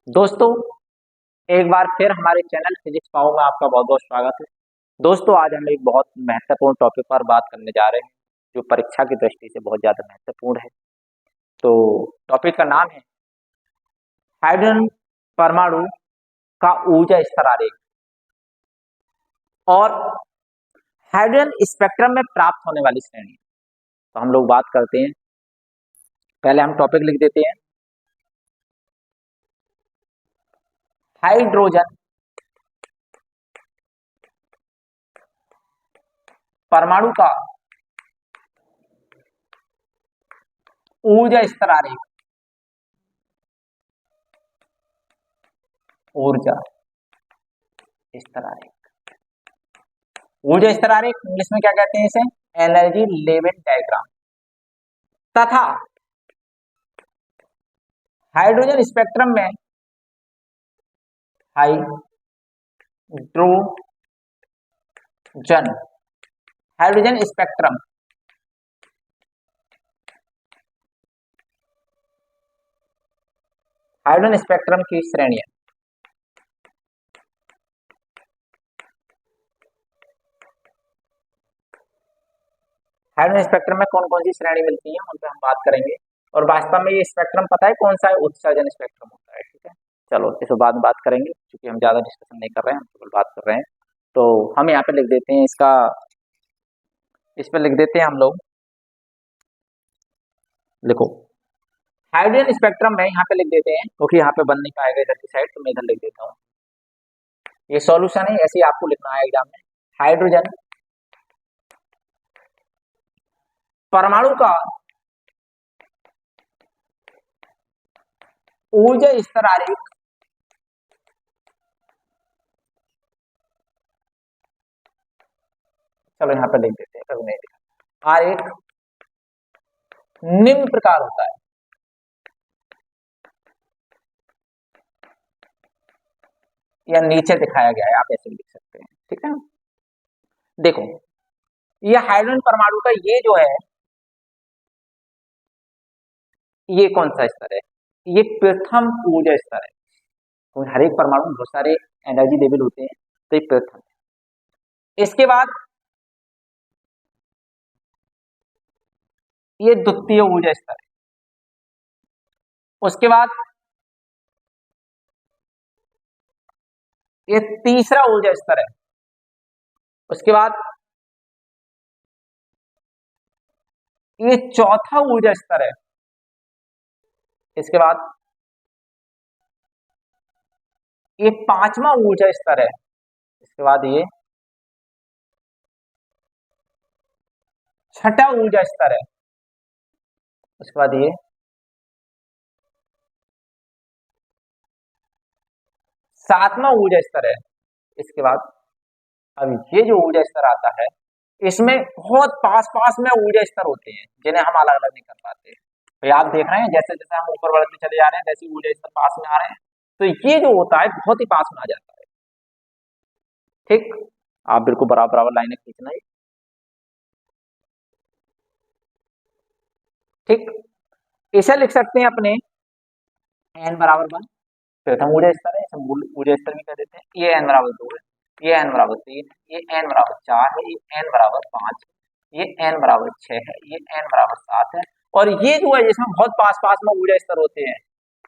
दोस्तों, एक बार फिर हमारे चैनल फिजिक्स पाओ में आपका बहुत बहुत स्वागत है। दोस्तों, आज हम एक बहुत महत्वपूर्ण टॉपिक पर बात करने जा रहे हैं जो परीक्षा की दृष्टि से बहुत ज़्यादा महत्वपूर्ण है। तो टॉपिक का नाम है हाइड्रोजन परमाणु का ऊर्जा स्तर आरेख और हाइड्रोजन स्पेक्ट्रम में प्राप्त होने वाली श्रेणी। तो हम लोग बात करते हैं, पहले हम टॉपिक लिख देते हैं। हाइड्रोजन परमाणु का ऊर्जा स्तर आरेख, ऊर्जा स्तर आरेख, ऊर्जा स्तर आरेख इंग्लिश में क्या कहते हैं इसे? Energy level diagram. तथा हाइड्रोजन स्पेक्ट्रम में हाइड्रोजन स्पेक्ट्रम हाइड्रोजन स्पेक्ट्रम की श्रेणियां। हाइड्रोजन स्पेक्ट्रम में कौन कौन सी श्रेणी मिलती है उन पर हम बात करेंगे। और वास्तव में ये स्पेक्ट्रम पता है कौन सा है? उत्सर्जन स्पेक्ट्रम होता है। ठीक है, चलो इस बाद में बात करेंगे क्योंकि हम ज्यादा डिस्कशन नहीं कर रहे हैं, हम केवल बात कर रहे हैं। तो हम यहाँ पे लिख देते हैं इसका, इस पर लिख देते हैं हम लोग, लिखो हाइड्रोजन स्पेक्ट्रम में यहाँ पे लिख देते हैं क्योंकि यहाँ पे बन नहीं पाएगा इधर की साइड, तो मैं इधर लिख देता हूँ। ये सॉल्यूशन है, ऐसे ही आपको लिखना है एग्जाम में। हाइड्रोजन परमाणु का ऊर्जा स्तर आरेख चलो यहाँ पे लिख देते हैं, कभी नहीं लिखा। आरेख निम्न प्रकार होता है। या नीचे दिखाया गया है, आप ऐसे लिख सकते हैं। ठीक है, देखो ये हाइड्रोजन परमाणु का ये जो है, ये कौन सा स्तर है? ये प्रथम ऊर्जा स्तर है। तो हर एक परमाणु में बहुत सारे एनर्जी लेवल होते हैं, तो ये प्रथम है। इसके बाद ये द्वितीय ऊर्जा स्तर है। उसके बाद ये तीसरा ऊर्जा स्तर है। उसके बाद ये चौथा ऊर्जा स्तर है। इसके बाद ये पांचवा ऊर्जा स्तर है। इसके बाद ये छठा ऊर्जा स्तर है। उसके बाद ये सातवां ऊर्जा स्तर है। इसके बाद अब ये जो ऊर्जा स्तर आता है, इसमें बहुत पास पास में ऊर्जा स्तर होते हैं जिन्हें हम अलग अलग नहीं कर पाते। तो आप देख रहे हैं जैसे जैसे हम ऊपर बढ़ते चले जा रहे हैं वैसे ऊर्जा स्तर पास में आ रहे हैं। तो ये जो होता है बहुत ही पास में आ जाता है। ठीक, आप बिल्कुल बराबर बराबर लाइनें खींचना है। ठीक, इसे लिख सकते हैं अपने n बराबर 1 प्रथम ऊर्जा स्तर है, इसे मूल ऊर्जा स्तर भी कह देते हैं। ये n बराबर 2 है, ये n बराबर 3 है, ये n बराबर 4 है, ये n बराबर 5 है, ये n बराबर 6 है, ये n बराबर 7 है। और ये जो है जिसमें बहुत पास पास में ऊर्जा स्तर होते हैं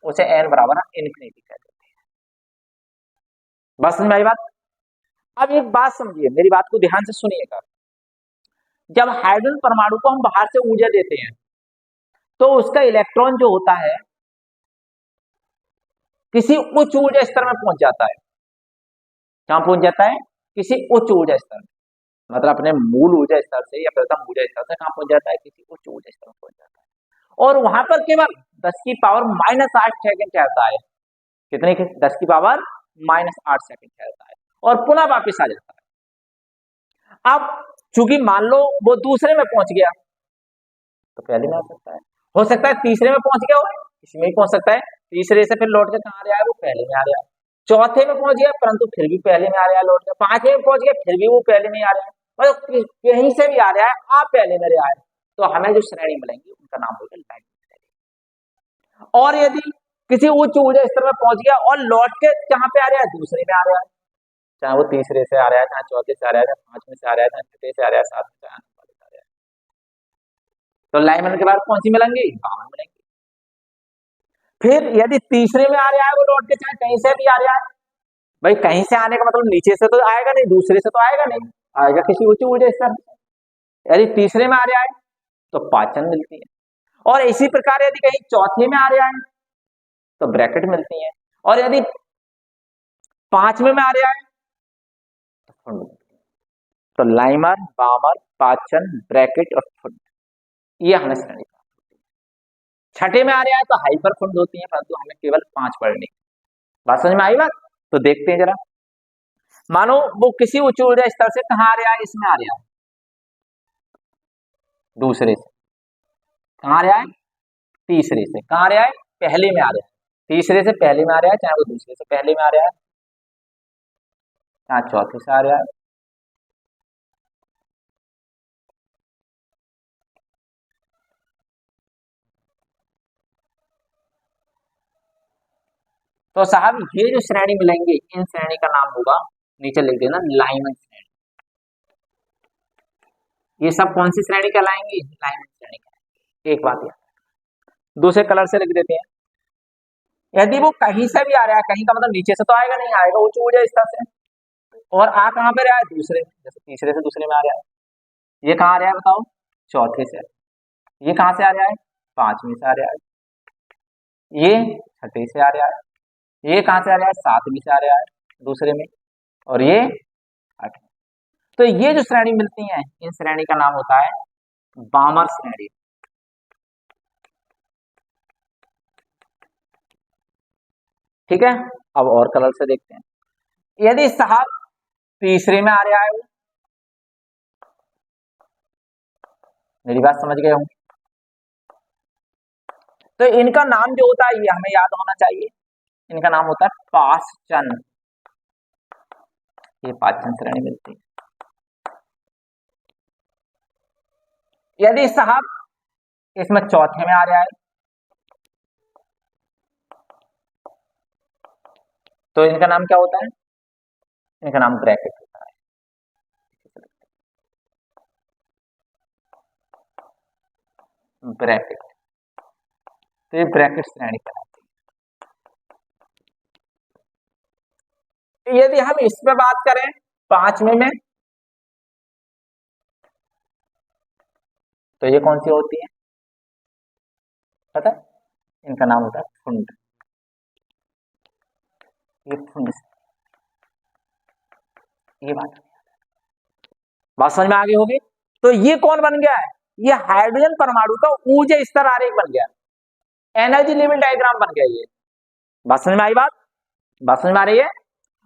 उसे n बराबर इन्फिनिटी कह देते हैं। बस समझ में आई बात? अब एक बात समझिए, मेरी बात को ध्यान से सुनिएगा। जब हाइड्रोजन परमाणु को हम बाहर से ऊर्जा देते हैं तो उसका इलेक्ट्रॉन जो होता है किसी उच्च ऊर्जा स्तर में पहुंच जाता है। कहां पहुंच जाता है? किसी उच्च ऊर्जा स्तर में। मतलब अपने मूल ऊर्जा स्तर से या प्रथम ऊर्जा स्तर से कहां पहुंच जाता है? किसी उच्च ऊर्जा स्तर में पहुंच जाता है। और वहां पर केवल 10 की पावर -8 सेकंड ठहरता है। कितने के? 10 की पावर -8 सेकंड ठहरता है और पुनः वापस आ जाता है। अब चूंकि मान लो वो दूसरे में पहुंच गया तो पहले में आ सकता है, हो सकता है तीसरे में पहुंच गया हो, इसमें भी पहुंच सकता है। तीसरे से फिर लौट के कहां आ रहा है? वो पहले में आ रहा है। चौथे में पहुंच गया परंतु फिर भी पहले में आ रहा है लौट के। पांचवें में पहुंच गया फिर भी वो पहले में आ रहा है। मतलब कहीं से भी आ रहा है, आप पहले में रहा है। तो हमें जो श्रेणी मिलेंगी उनका नाम होगा लाइन श्रेणी। और यदि किसी उच्च ऊर्जा स्तर में पहुंच गया और लौट के कहां पे आ रहा है, दूसरे में आ रहा है, चाहे वो तीसरे से आ रहा है, चाहे चौथे से आ रहा है, चाहे पांचवें से आ रहा है, चाहे छठे से आ रहा है, सातवें से आ रहा है। तो लाइमन के बाद कौन सी मिलेंगी, बामन मिलेंगी। फिर यदि तीसरे में आ रहा है वो लौट के, चाहे कहीं से भी आ रहा है, भाई कहीं से आने का मतलब नीचे से तो आएगा नहीं, दूसरे से तो आएगा नहीं, आएगा किसी उच्च ऊर्जा स्तर से। यदि तीसरे में आ रहा है तो पाचन मिलती है, और इसी प्रकार यदि कहीं चौथे में आ रहा है तो ब्रैकेट मिलती है, और यदि पांचवें में आ रहा है तो फुंड मिलती है। तो लाइमर, बामर, पाचन, ब्रैकेट और फुंड, ये हमें श्रेणी प्राप्त होती है। छठे में आ रहा है तो हाइपर फुंड होती है, परंतु हमें केवल 5 पढ़नी। बात समझ में आई बात? तो देखते हैं जरा, मानो वो किसी उच्च ऊर्जा स्तर से कहां आ रहा है, इसमें आ रहा है, दूसरे से। कहां आ रहा है, तीसरे से। कहां आ रहा है, पहले में आ रहा है। तीसरे से पहले में आ रहा है, चाहे वो दूसरे से पहले में आ रहा है, चाहे चौथे से आ रहा है। तो साहब ये जो श्रेणी मिलेंगे, इन श्रेणी का नाम होगा, नीचे लिख देना, लाइमन श्रेणी। ये सब कौन सी श्रेणी कहलाएंगी, लाइमन श्रेणी। एक बात याद, दूसरे कलर से लिख देते हैं। यदि वो कहीं से भी आ रहा है, कहीं का मतलब नीचे से तो आएगा नहीं, आएगा उच्च ऊर्जा स्तर से, और आ कहां पे रहा है, दूसरे, जैसे तीसरे से दूसरे में आ रहा है। ये कहां आ रहा है बताओ, चौथे से। ये कहां से आ रहा है, पांचवें से आ रहा है। ये छठे से आ रहा है। ये कहां से आ रहा है, सातवीं से आ रहा है, दूसरे में। और ये आठवीं। तो ये जो श्रेणी मिलती है, इन श्रेणी का नाम होता है बामर श्रेणी। ठीक है, अब और कलर से देखते हैं। यदि साहब तीसरे में आ रहा है, मेरी बात समझ गए होंगे, तो इनका नाम जो होता है, ये हमें याद होना चाहिए, इनका नाम होता है पाचन। ये पाचन श्रेणी मिलती है। यदि साहब इसमें चौथे में आ रहा है, तो इनका नाम क्या होता है, इनका नाम ब्रैकेट होता है। ब्रैकेट, तो ये ब्रैकेट श्रेणी कहलाती है। यदि हम इस पे बात करें, पांचवें में, तो ये कौन सी होती है, पता है, इनका नाम होता है फुंड। ये फुंड, ये बात समझ में आ गई होगी। तो ये कौन बन गया है, ये हाइड्रोजन परमाणु का ऊर्जा स्तर आरेख बन गया, एनर्जी लेवल डायग्राम बन गया। ये बात समझ में आई, बात समझ में आ रही है।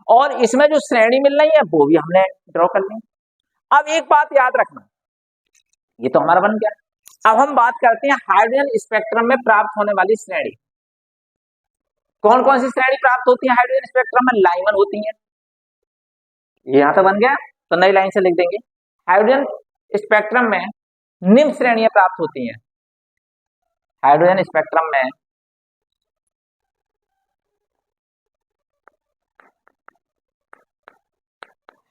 और इसमें जो श्रेणी मिल रही है वो भी हमने ड्रॉ कर ली। अब एक बात याद रखना, ये तो हमारा बन गया। अब हम बात करते हैं हाइड्रोजन स्पेक्ट्रम में प्राप्त होने वाली श्रेणी। कौन कौन सी श्रेणी प्राप्त होती है हाइड्रोजन स्पेक्ट्रम में, लाइमन होती है। ये यहां तो बन गया, तो नई लाइन से लिख देंगे, हाइड्रोजन स्पेक्ट्रम में निम्न श्रेणियां प्राप्त होती हैं। हाइड्रोजन स्पेक्ट्रम में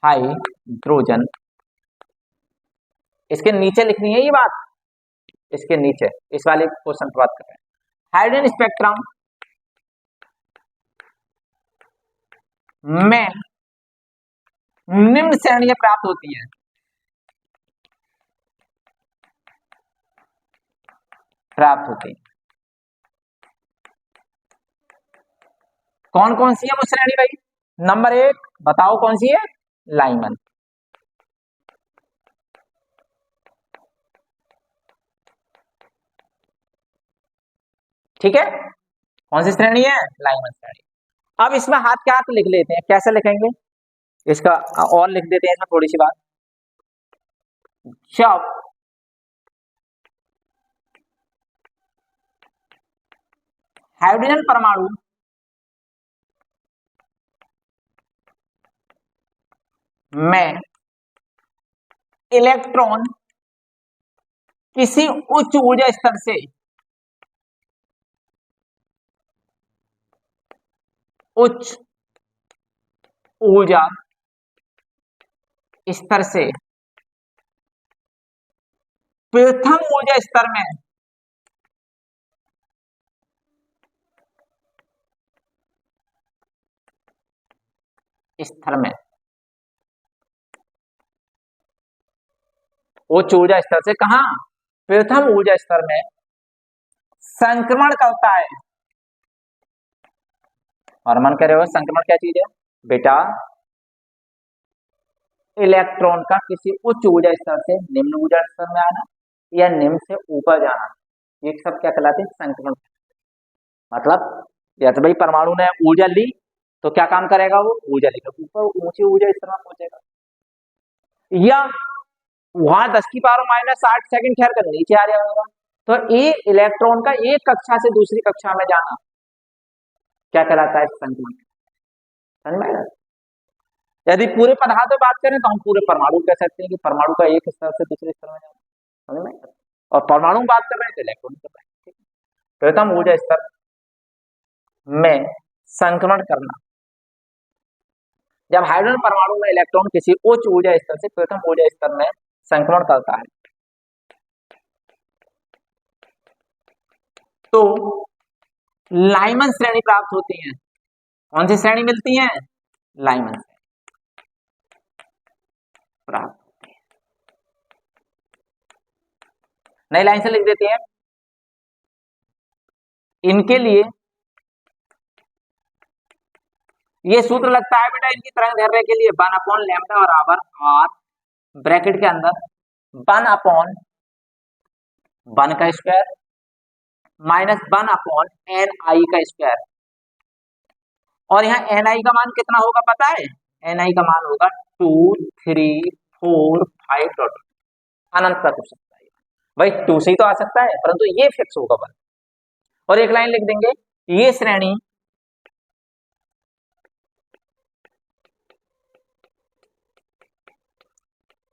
हाइड्रोजन, इसके नीचे लिखनी है ये बात, इसके नीचे, इस वाले क्वेश्चन पर बात कर रहे हैं। हाइड्रोजन स्पेक्ट्रम में निम्न श्रेणियां प्राप्त होती हैं। प्राप्त होती है, कौन कौन सी है वो श्रेणी भाई, नंबर 1 बताओ कौन सी है, लाइमन। ठीक है, कौन सी श्रेणी है, लाइमन श्रेणी। अब इसमें हाथ के हाथ लिख लेते हैं, कैसे लिखेंगे इसका, और लिख देते हैं इसमें थोड़ी सी बात। जब हाइड्रोजन परमाणु में इलेक्ट्रॉन किसी उच्च ऊर्जा स्तर से उच्च ऊर्जा स्तर से प्रथम ऊर्जा स्तर में उच्च ऊर्जा स्तर से कहा, प्रथम ऊर्जा स्तर में संक्रमण करता है। और मन करे हो संक्रमण क्या चीज है बेटा, इलेक्ट्रॉन का किसी उच्च ऊर्जा स्तर से निम्न ऊर्जा स्तर में आना या निम्न से ऊपर जाना, ये सब क्या कहलाते हैं, संक्रमण। मतलब या तो भाई परमाणु ने ऊर्जा ली तो क्या काम करेगा, वो ऊर्जा लेकर ऊपर ऊंची ऊर्जा स्तर में पहुंचेगा, या वहां 10⁻⁻8 सेकंड ठहर कर नीचे आ जाएगा। तो एक इलेक्ट्रॉन का एक कक्षा से दूसरी कक्षा में जाना क्या कहलाता है, संक्रमण। समझ में आया? यदि पूरे पदार्थ में बात करें तो हम पूरे परमाणु कह सकते हैं कि परमाणु का एक स्तर से दूसरे स्तर में जाना। समझ में? और परमाणु बात कर रहे हैं तो इलेक्ट्रॉन कर रहे हैं। प्रथम ऊर्जा स्तर में संक्रमण करना, जब हाइड्रोजन परमाणु में इलेक्ट्रॉन किसी उच्च ऊर्जा स्तर से प्रथम ऊर्जा स्तर में संक्रमण करता है तो लाइमन श्रेणी प्राप्त होती है। कौन सी श्रेणी मिलती है, लाइमन प्राप्त होती है। नई लाइन से लिख देते हैं, इनके लिए ये सूत्र लगता है बेटा इनकी तरंग दैर्ध्य के लिए 1/λ बराबर r ब्रैकेट के अंदर 1/1 का स्क्वायर माइनस 1/ni का स्क्वायर। और यहाँ ni का मान कितना होगा पता है, ni का मान होगा 2 3 4 5 डॉट अनंत तक हो सकता है। भाई 2 से ही तो आ सकता है परंतु ये फिक्स होगा 1। और एक लाइन लिख देंगे, ये श्रेणी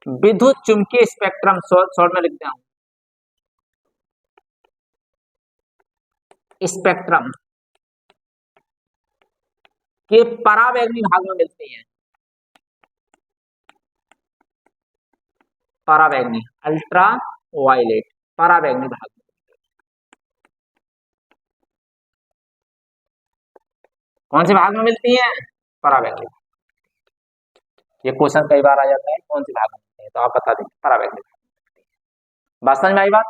विद्युत चुंबकीय स्पेक्ट्रम, शॉर्ट में लिखते हैं स्पेक्ट्रम के परावैंगनी भाग में मिलती है। परावैंगनी अल्ट्रा वायलेट परावैंगनी भाग में। कौन से भाग में मिलती है, परावैंगनी। ये क्वेश्चन कई बार आ जाता है, कौन से भाग में मिलती है, तो आप बता देंगे परावैंगनी भाग में। बात समझ में आई बात,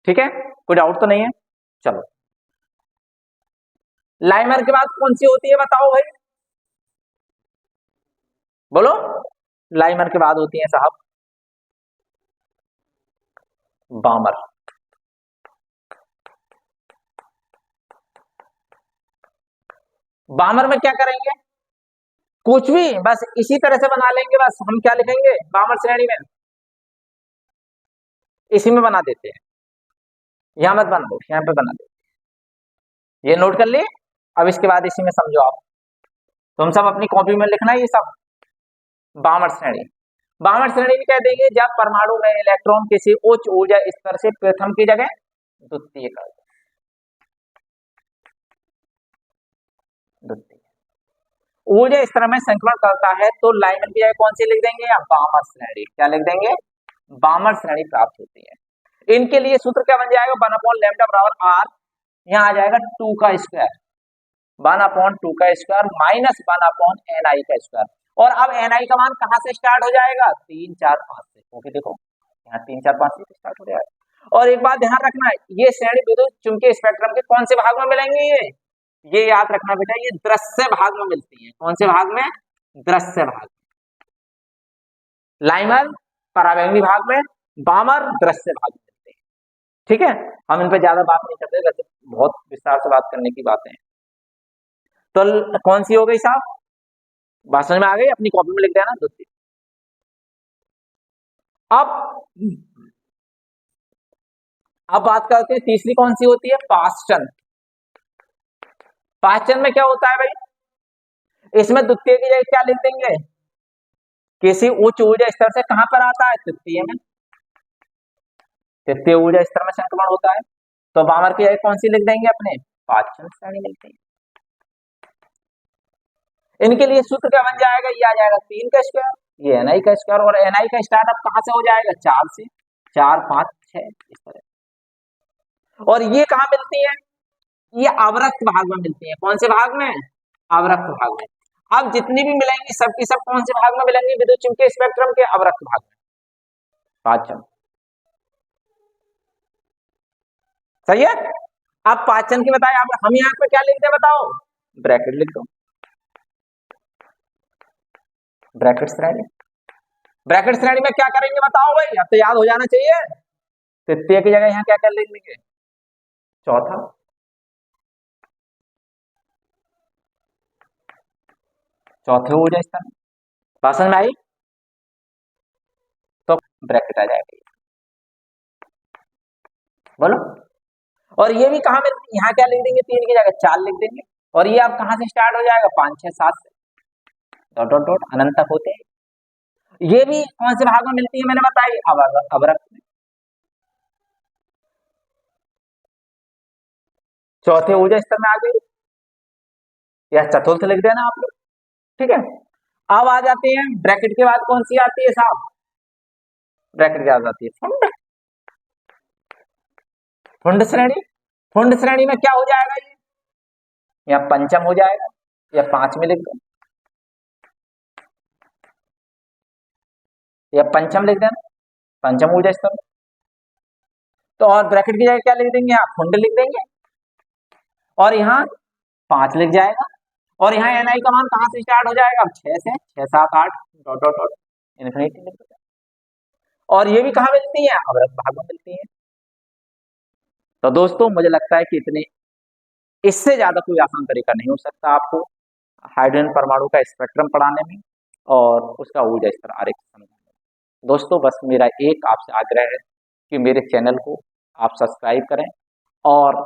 ठीक है, कोई डाउट तो नहीं है। चलो लाइमर के बाद कौन सी होती है बताओ भाई, बोलो। लाइमर के बाद होती है साहब बामर। बामर में क्या करेंगे, कुछ भी बस इसी तरह से बना लेंगे। बस हम क्या लिखेंगे बामर श्रेणी में, इसी में बना देते हैं। यहां मत बना दो, यहां पे बना दो, ये नोट कर लिए। अब इसके बाद इसी में समझो आप, तुम सब अपनी कॉपी में लिखना है ये सब। बामर श्रेणी, बामर श्रेणी भी कह देंगे जब परमाणु में इलेक्ट्रॉन किसी उच्च ऊर्जा स्तर से प्रथम की जगह द्वितीय का, द्वितीय ऊर्जा स्तर में संक्रमण करता है तो लाइमन की जगह कौन सी लिख देंगे, या बामर श्रेणी। क्या लिख देंगे, बामर श्रेणी प्राप्त होती है। इनके लिए सूत्र क्या बन जाएगा, 1/λ बराबर r, यहाँ आ जाएगा 2 का स्क्वायर, 1/2 का स्क्वायर माइनस 1/ni का स्क्वायर। और अब ni का मान कहां से स्टार्ट हो जाएगा, 3 4 5 से, क्योंकि देखो यहाँ 3 4 5 से स्टार्ट हो जाएगा। और एक बात ध्यान रखना है, ये श्रेणी विद्युत चुंबकीय स्पेक्ट्रम के कौन से भाग में मिलेंगे, ये याद रखना बेटा, ये दृश्य भाग में मिलती है। कौन से भाग में, दृश्य भाग। लाइमर परावैंगनी भाग में, बामर दृश्य भाग में मिलते हैं। ठीक है, हम इन पर ज्यादा बात नहीं करते, वैसे बहुत विस्तार से बात करने की बातें हैं। तो कौन सी हो गई साहब, बात समझ में आ गई, अपनी कॉपी में लिख देना द्वितीय। अब बात करते हैं तीसरी कौन सी होती है, पाश्चन। पाश्चन में क्या होता है भाई, इसमें द्वितीय की जगह क्या लिख देंगे, किसी उच्च ऊर्जा स्तर से कहां पर आता है, तृतीय में। तृतीय ऊर्जा स्तर में संक्रमण होता है तो बामर की जगह कौन सी लिख देंगे अपने, पाश्चन श्रेणी लिखते हैं। इनके लिए सूत्र क्या बन जाएगा, ये आ जाएगा 3 का स्क्वायर, ये एन आई का स्क्वायर, और एन आई का स्टार्टअप कहाँ से हो जाएगा, 4 से, 4 5 6 इस तरह। और ये कहाँ मिलती है, ये अवरक्त भाग में मिलती है। कौन से भाग में, अवरक्त भाग में। अब जितनी भी मिलेंगी सबकी सब कौन से भाग में मिलेंगी, विद्युत चुम्बकीय स्पेक्ट्रम के अवरक्त भाग में, पाचन। सही है। अब पाचन की बताए, अब हम यहाँ पे क्या लिखते हैं बताओ, ब्रैकेट लिख दो, ब्रैकेट श्रेणी। ब्रैकेट श्रेणी में क्या करेंगे बताओ भाई, अब तो याद हो जाना चाहिए। तृतीय की जगह यहाँ क्या कर लेंगे, चौथा। चौथे ऊर्जा स्तर में, समझ में आई, तो ब्रैकेट आ जाएगा, बोलो। और ये भी कहाँ मिलती है, यहाँ क्या लिख देंगे, 3 की जगह 4 लिख देंगे। और ये अब कहाँ से स्टार्ट हो जाएगा, 5 6 7 से, डॉट डॉट डॉट अनंत तक होते हैं। ये भी कौन से भाग में मिलती है, मैंने बताई, अवरक्त में। चौथे ऊर्जा स्तर में आ गई, या चतुर्थ लिख देना आप लोग, ठीक है। अब आ जाते हैं ब्रैकेट के बाद कौन सी आती है साहब, ब्रैकेट के बाद आती है फुंड। फुंड श्रेणी, फुंड श्रेणी में क्या हो जाएगा, ये या पंचम हो जाएगा, या 5 में लिख दो, या पंचम लिख देना, पंचम ऊर्जा स्तर। तो और ब्रैकेट की जगह क्या लिख देंगे, यहाँ फुंड लिख देंगे, और यहाँ 5 लिख जाएगा। और यहाँ एन आई का मान कहाँ से स्टार्ट हो जाएगा, अब 6 से, 6 7 8 डॉट डॉट डॉट इन्फिनिटी लिख देंगे। और ये भी कहाँ मिलती है, अवरक्त भाग में मिलती है। तो दोस्तों मुझे लगता है कि इतने, इससे ज्यादा कोई आसान तरीका नहीं हो सकता आपको हाइड्रोजन परमाणु का स्पेक्ट्रम पढ़ाने में और उसका ऊर्जा स्तर आरेख समझाने में। दोस्तों बस मेरा एक आपसे आग्रह है कि मेरे चैनल को आप सब्सक्राइब करें और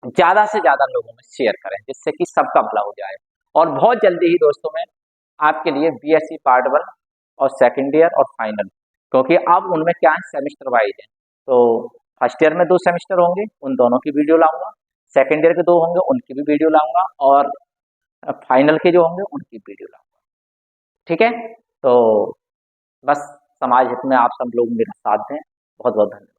ज्यादा से ज्यादा लोगों में शेयर करें, जिससे कि सबका भला हो जाए। और बहुत जल्दी ही दोस्तों मैं आपके लिए बीएससी पार्ट 1 और सेकेंड ईयर और फाइनल, क्योंकि अब उनमें क्या है, सेमेस्टर वाइज है। तो फर्स्ट ईयर में 2 सेमेस्टर होंगे, उन दोनों की वीडियो लाऊंगा, सेकेंड ईयर के 2 होंगे उनकी भी वीडियो लाऊंगा, और फाइनल के जो होंगे उनकी वीडियो लाऊंगा, ठीक है। तो बस समाज हित में आप सब लोग मेरा साथ दें। बहुत बहुत धन्यवाद।